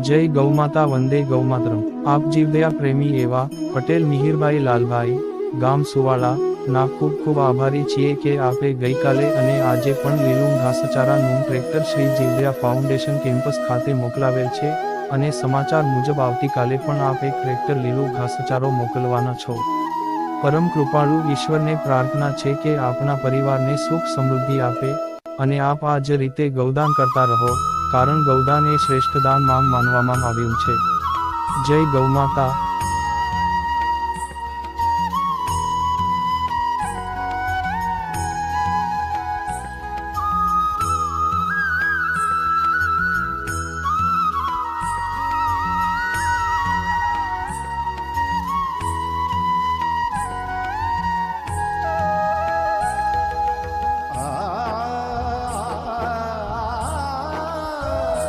જય ગૌમાતા વંદે ગૌમાતરમ। આપ જીવદયા પ્રેમી એવા પટેલ મિહિરભાઈ લાલભાઈ ગામ સુવાળા ના ખૂબ ખૂબ આભારી છીએ કે આપે ગઈકાલે અને આજે પણ લીલું ઘાસચારાનું ટ્રેક્ટર શ્રી જીવદયા ફાઉન્ડેશન કેમ્પસ ખાતે મોકલાવેલ છે અને સમાચાર મુજબ આવતીકાલે પણ આપ એક ટ્રેક્ટર લીલું ઘાસચારો મોકલવાના છો। પરમ કૃપાળુ ઈશ્વરને પ્રાર્થના છે કે આપના પરિવારને સુખ સમૃદ્ધિ આપે અને આપ આ જ રીતે ગૌદાન કરતા રહો, કારણ ગૌદાન એ શ્રેષ્ઠ દાન માનવામાં આવ્યું છે। જય ગૌમાતા।